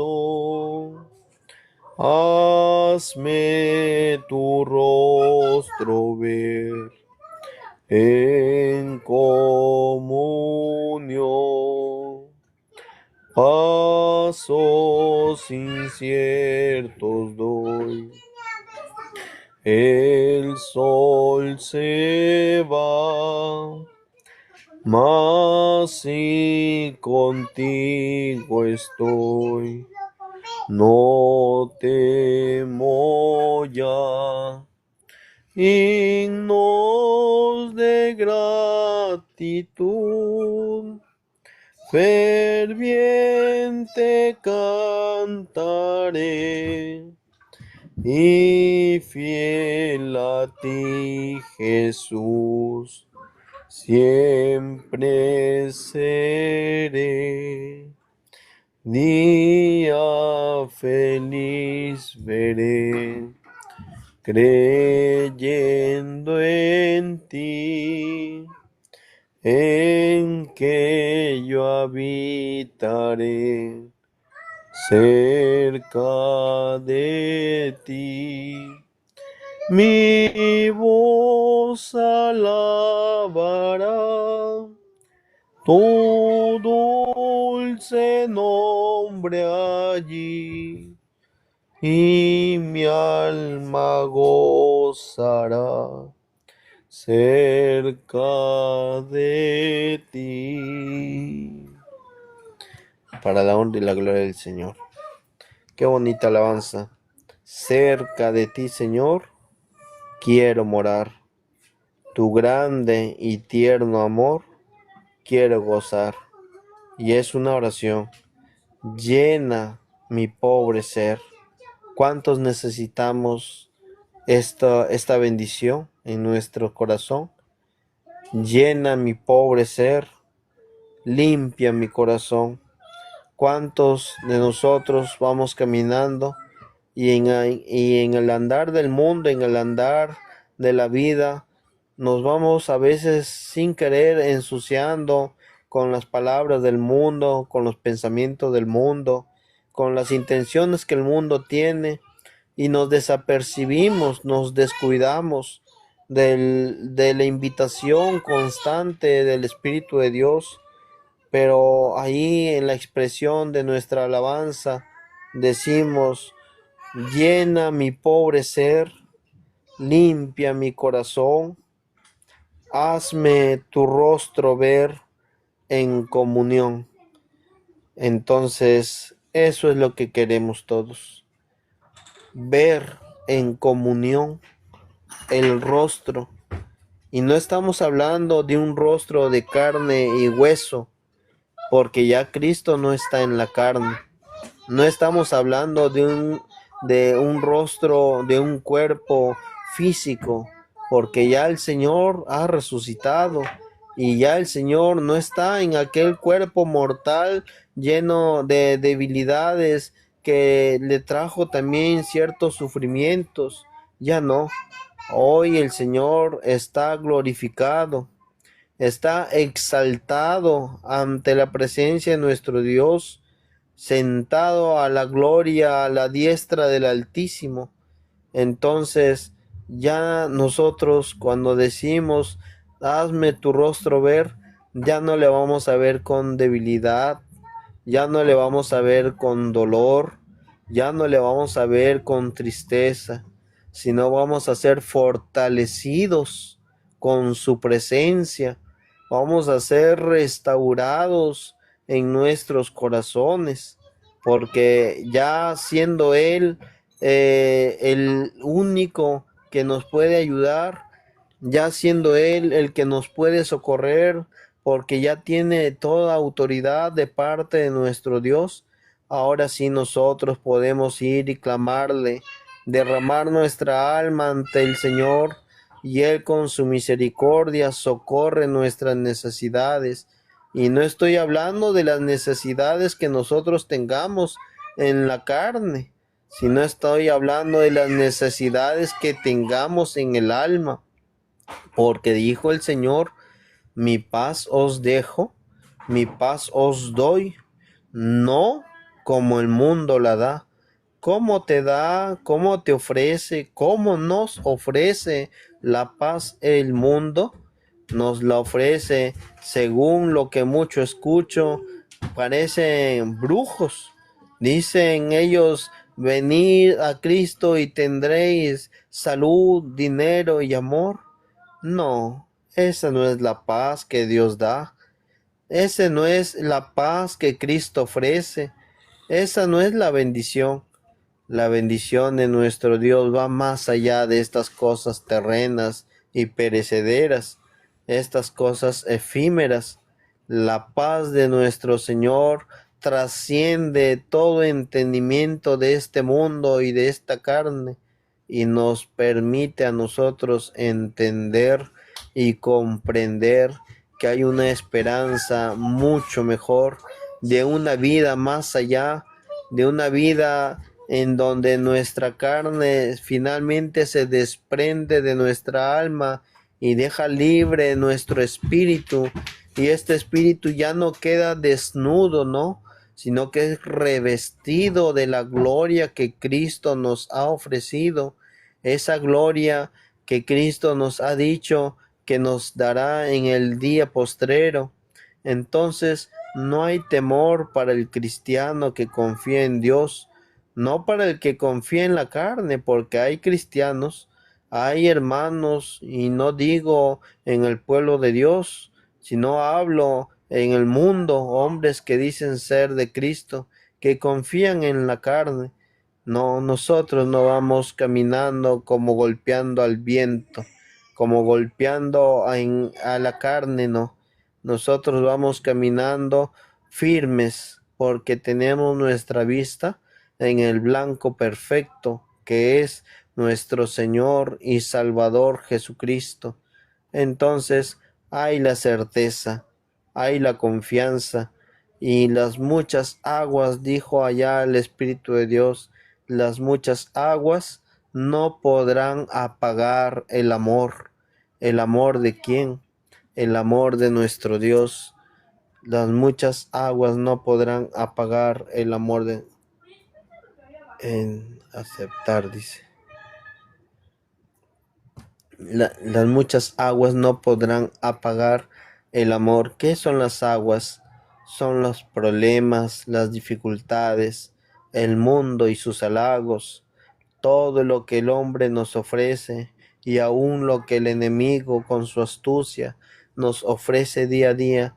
hazme tu rostro ver en comunión. Pasos inciertos doy, el sol se va, mas si contigo estoy, no temo ya. Himnos de gratitud ferviente cantaré, y fiel a ti, Jesús, siempre seré. Día feliz veré, creyendo en ti, en que yo habitaré cerca de ti. Mi voz alabará tu dulce nombre allí, y mi alma gozará cerca de ti. Para la honra y la gloria del Señor. Qué bonita alabanza. Cerca de ti, Señor, quiero morar. Tu grande y tierno amor quiero gozar. Y es una oración. Llena mi pobre ser. ¿Cuántos necesitamos esta bendición en nuestro corazón? Llena mi pobre ser, limpia mi corazón. ¿Cuántos de nosotros vamos caminando y en el andar del mundo, en el andar de la vida, nos vamos a veces sin querer ensuciando con las palabras del mundo, con los pensamientos del mundo, con las intenciones que el mundo tiene, y nos desapercibimos, nos descuidamos de la invitación constante del Espíritu de Dios. Pero ahí en la expresión de nuestra alabanza decimos: llena mi pobre ser, limpia mi corazón, hazme tu rostro ver en comunión. Entonces, eso es lo que queremos todos: ver en comunión el rostro. Y no estamos hablando de un rostro de carne y hueso, porque ya Cristo no está en la carne. No estamos hablando de un rostro, de un cuerpo físico, porque ya el Señor ha resucitado y ya el Señor no está en aquel cuerpo mortal lleno de debilidades que le trajo también ciertos sufrimientos. Ya no. Hoy el Señor está glorificado, está exaltado ante la presencia de nuestro Dios, sentado a la gloria, a la diestra del Altísimo. Entonces, ya nosotros cuando decimos: hazme tu rostro ver, ya no le vamos a ver con debilidad, ya no le vamos a ver con dolor, ya no le vamos a ver con tristeza, sino vamos a ser fortalecidos con su presencia, vamos a ser restaurados en nuestros corazones, porque ya siendo Él el único que nos puede ayudar, ya siendo Él el que nos puede socorrer, porque ya tiene toda autoridad de parte de nuestro Dios, ahora sí nosotros podemos ir y clamarle, derramar nuestra alma ante el Señor, y Él con su misericordia socorre nuestras necesidades. Y no estoy hablando de las necesidades que nosotros tengamos en la carne, sino estoy hablando de las necesidades que tengamos en el alma, porque dijo el Señor: mi paz os dejo, mi paz os doy, no como el mundo la da. ¿Cómo te da, cómo te ofrece, cómo nos ofrece la paz el mundo? Nos la ofrece, según lo que mucho escucho, parecen brujos. Dicen ellos: venid a Cristo y tendréis salud, dinero y amor. No, esa no es la paz que Dios da. Esa no es la paz que Cristo ofrece. Esa no es la bendición. La bendición de nuestro Dios va más allá de estas cosas terrenas y perecederas, estas cosas efímeras. La paz de nuestro Señor trasciende todo entendimiento de este mundo y de esta carne, y nos permite a nosotros entender y comprender que hay una esperanza mucho mejor, de una vida más allá, de una vida en donde nuestra carne finalmente se desprende de nuestra alma y deja libre nuestro espíritu, y este espíritu ya no queda desnudo, ¿no?, sino que es revestido de la gloria que Cristo nos ha ofrecido, esa gloria que Cristo nos ha dicho que nos dará en el día postrero. Entonces no hay temor para el cristiano que confía en Dios, no para el que confía en la carne, porque hay cristianos, hay hermanos, y no digo en el pueblo de Dios, sino hablo en el mundo, hombres que dicen ser de Cristo, que confían en la carne. No, nosotros no vamos caminando como golpeando al viento, como golpeando a la carne, no. Nosotros vamos caminando firmes, porque tenemos nuestra vista en el blanco perfecto, que es nuestro Señor y Salvador Jesucristo. Entonces hay la certeza, hay la confianza, y las muchas aguas, dijo allá el Espíritu de Dios, las muchas aguas no podrán apagar el amor. ¿El amor de quién? El amor de nuestro Dios. Las muchas aguas no podrán apagar el amor en aceptar, dice. Las muchas aguas no podrán apagar el amor. ¿Qué son las aguas? Son los problemas, las dificultades, el mundo y sus halagos, todo lo que el hombre nos ofrece y aún lo que el enemigo con su astucia nos ofrece día a día.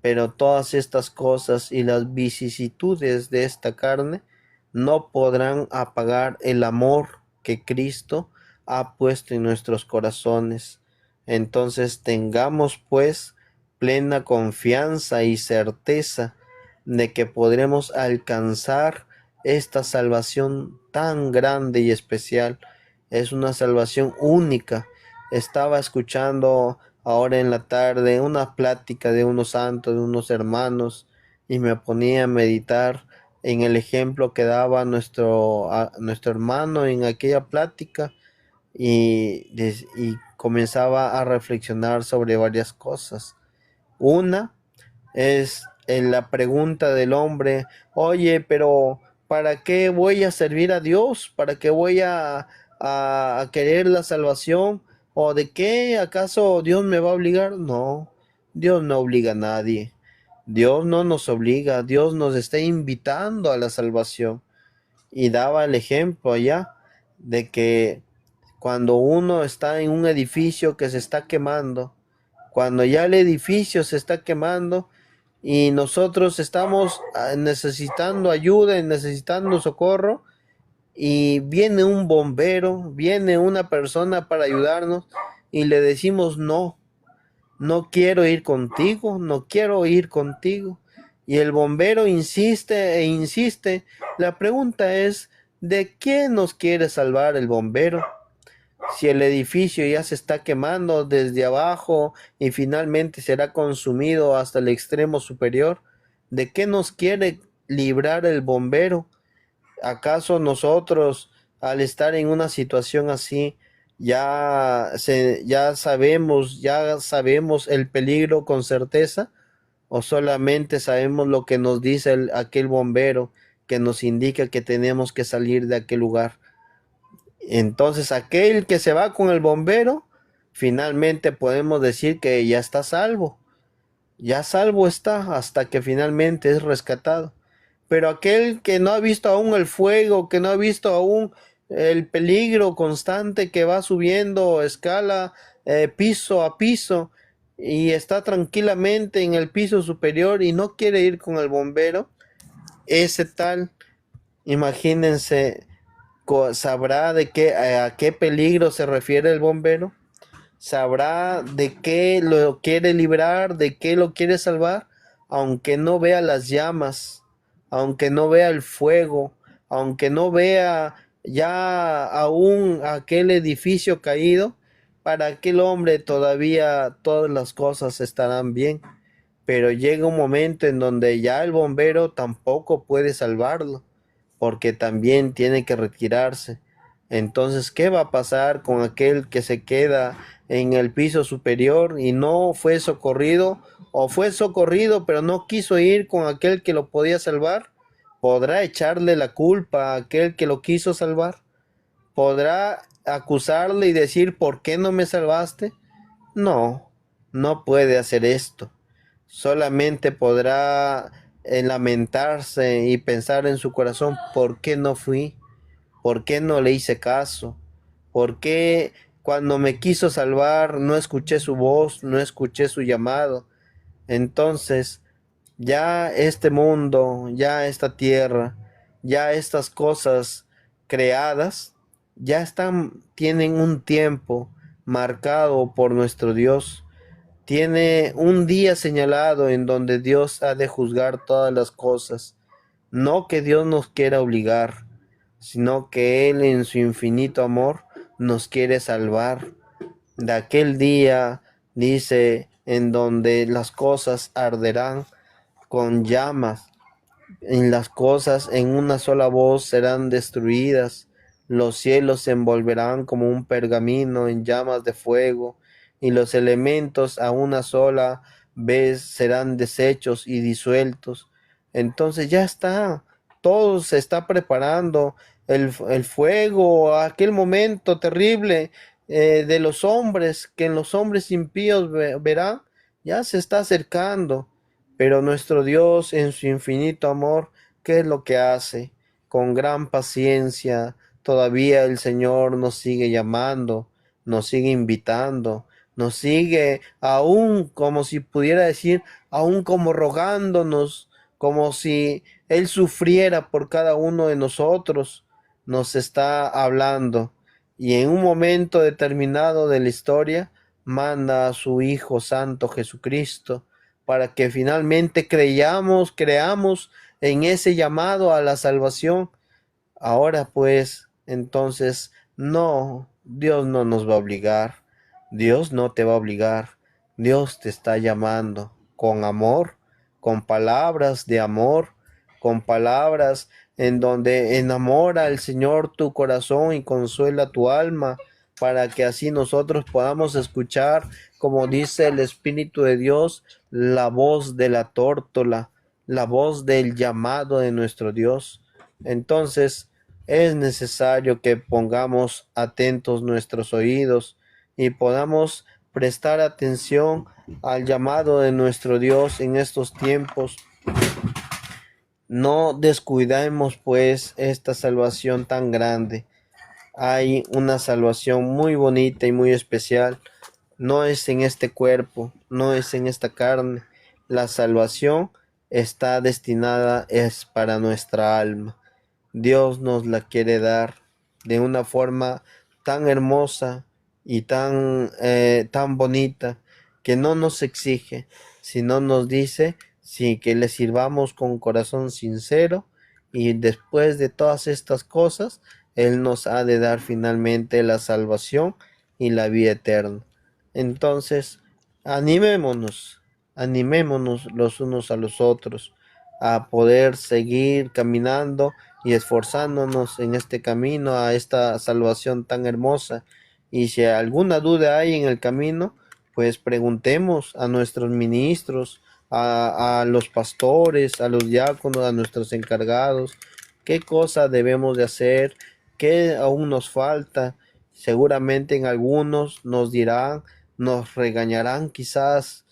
Pero todas estas cosas y las vicisitudes de esta carne no podrán apagar el amor que Cristo ha puesto en nuestros corazones. Entonces tengamos pues plena confianza y certeza de que podremos alcanzar esta salvación tan grande y especial. Es una salvación única. Estaba escuchando ahora en la tarde una plática de unos santos, de unos hermanos, y me ponía a meditar en el ejemplo que daba nuestro hermano en aquella plática y comenzaba a reflexionar sobre varias cosas. Una es en la pregunta del hombre: oye, pero ¿para qué voy a servir a Dios? ¿Para qué voy a querer la salvación? ¿O de qué acaso Dios me va a obligar? No, Dios no obliga a nadie. Dios no nos obliga, Dios nos está invitando a la salvación. Y daba el ejemplo allá de que cuando uno está en un edificio que se está quemando, cuando ya el edificio se está quemando y nosotros estamos necesitando ayuda y necesitando socorro, y viene un bombero, viene una persona para ayudarnos y le decimos no, no quiero ir contigo, no quiero ir contigo. Y el bombero insiste e insiste. La pregunta es: ¿de qué nos quiere salvar el bombero? Si el edificio ya se está quemando desde abajo y finalmente será consumido hasta el extremo superior, ¿de qué nos quiere librar el bombero? ¿Acaso nosotros, al estar en una situación así, ya sabemos el peligro con certeza? ¿O solamente sabemos lo que nos dice aquel bombero que nos indica que tenemos que salir de aquel lugar? Entonces, aquel que se va con el bombero, finalmente podemos decir que ya está salvo. Ya salvo está hasta que finalmente es rescatado. Pero aquel que no ha visto aún el fuego, que no ha visto aún el peligro constante que va subiendo escala, piso a piso, y está tranquilamente en el piso superior y no quiere ir con el bombero, ese tal, imagínense, sabrá a qué peligro se refiere el bombero, sabrá de qué lo quiere librar, de qué lo quiere salvar, aunque no vea las llamas, aunque no vea el fuego, aunque no vea ya aún aquel edificio caído. Para aquel hombre todavía todas las cosas estarán bien, pero llega un momento en donde ya el bombero tampoco puede salvarlo, porque también tiene que retirarse. Entonces, ¿qué va a pasar con aquel que se queda en el piso superior y no fue socorrido, o fue socorrido pero no quiso ir con aquel que lo podía salvar? ¿Podrá echarle la culpa a aquel que lo quiso salvar? ¿Podrá acusarle y decir: ¿por qué no me salvaste? No, no puede hacer esto. Solamente podrá lamentarse y pensar en su corazón: ¿por qué no fui? ¿Por qué no le hice caso? ¿Por qué cuando me quiso salvar no escuché su voz, no escuché su llamado? Entonces, ya este mundo, ya esta tierra, ya estas cosas creadas, tienen un tiempo marcado por nuestro Dios. Tiene un día señalado en donde Dios ha de juzgar todas las cosas. No que Dios nos quiera obligar, sino que Él en su infinito amor nos quiere salvar de aquel día, dice, en donde las cosas arderán con llamas, en las cosas en una sola voz serán destruidas, los cielos se envolverán como un pergamino en llamas de fuego, y los elementos a una sola ves, serán deshechos y disueltos. Entonces ya está, todo se está preparando, el fuego, aquel momento terrible de los hombres, que en los hombres impíos verán, ya se está acercando. Pero nuestro Dios, en su infinito amor, ¿qué es lo que hace? Con gran paciencia, todavía el Señor nos sigue llamando, nos sigue invitando, nos sigue aún como si pudiera decir, aún como rogándonos, como si Él sufriera por cada uno de nosotros, nos está hablando. Y en un momento determinado de la historia, manda a su Hijo Santo Jesucristo, para que finalmente creamos en ese llamado a la salvación. Ahora pues, entonces, no, Dios no nos va a obligar, Dios no te va a obligar, Dios te está llamando con amor, con palabras de amor, con palabras en donde enamora al Señor tu corazón y consuela tu alma, para que así nosotros podamos escuchar, como dice el Espíritu de Dios, la voz de la tórtola, la voz del llamado de nuestro Dios. Entonces, es necesario que pongamos atentos nuestros oídos y podamos prestar atención al llamado de nuestro Dios en estos tiempos. No descuidemos pues esta salvación tan grande. Hay una salvación muy bonita y muy especial. No es en este cuerpo, no es en esta carne. La salvación está destinada, es para nuestra alma. Dios nos la quiere dar de una forma tan hermosa y tan bonita, que no nos exige, sino nos dice sí, que le sirvamos con corazón sincero, y después de todas estas cosas, Él nos ha de dar finalmente la salvación y la vida eterna. Entonces, animémonos, animémonos los unos a los otros a poder seguir caminando y esforzándonos en este camino a esta salvación tan hermosa. Y si alguna duda hay en el camino, pues preguntemos a nuestros ministros, a los pastores, a los diáconos, a nuestros encargados, qué cosa debemos de hacer, qué aún nos falta. Seguramente en algunos nos dirán, nos regañarán quizás,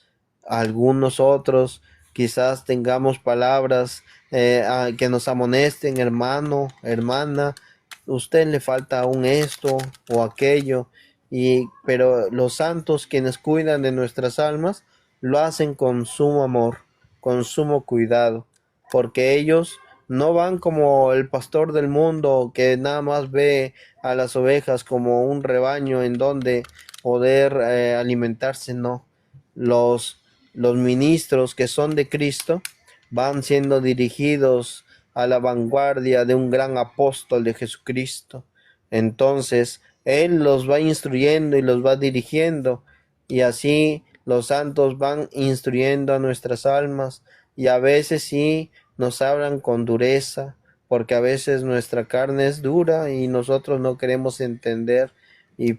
algunos otros quizás tengamos palabras que nos amonesten, hermano, hermana, usted le falta aún esto o aquello, pero los santos, quienes cuidan de nuestras almas, lo hacen con sumo amor, con sumo cuidado, porque ellos no van como el pastor del mundo, que nada más ve a las ovejas como un rebaño en donde poder alimentarse. No, los los ministros que son de Cristo van siendo dirigidos a la vanguardia de un gran apóstol de Jesucristo. Entonces, Él los va instruyendo y los va dirigiendo, y así los santos van instruyendo a nuestras almas, y a veces sí nos hablan con dureza, porque a veces nuestra carne es dura y nosotros no queremos entender,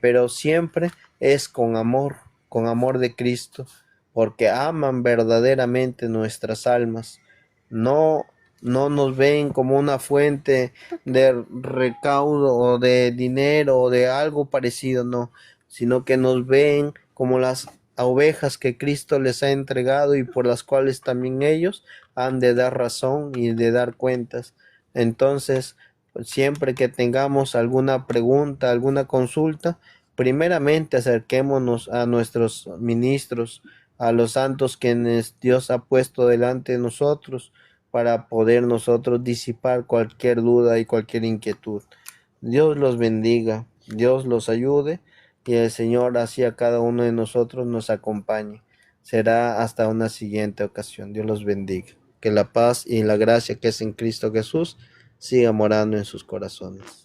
pero siempre es con amor de Cristo, porque aman verdaderamente nuestras almas. No, no nos ven como una fuente de recaudo o de dinero o de algo parecido, no, sino que nos ven como las ovejas que Cristo les ha entregado, y por las cuales también ellos han de dar razón y de dar cuentas. Entonces, siempre que tengamos alguna pregunta, alguna consulta, primeramente acerquémonos a nuestros ministros, a los santos quienes Dios ha puesto delante de nosotros, para poder nosotros disipar cualquier duda y cualquier inquietud. Dios los bendiga, Dios los ayude, y el Señor así a cada uno de nosotros nos acompañe. Será hasta una siguiente ocasión. Dios los bendiga. Que la paz y la gracia que es en Cristo Jesús siga morando en sus corazones.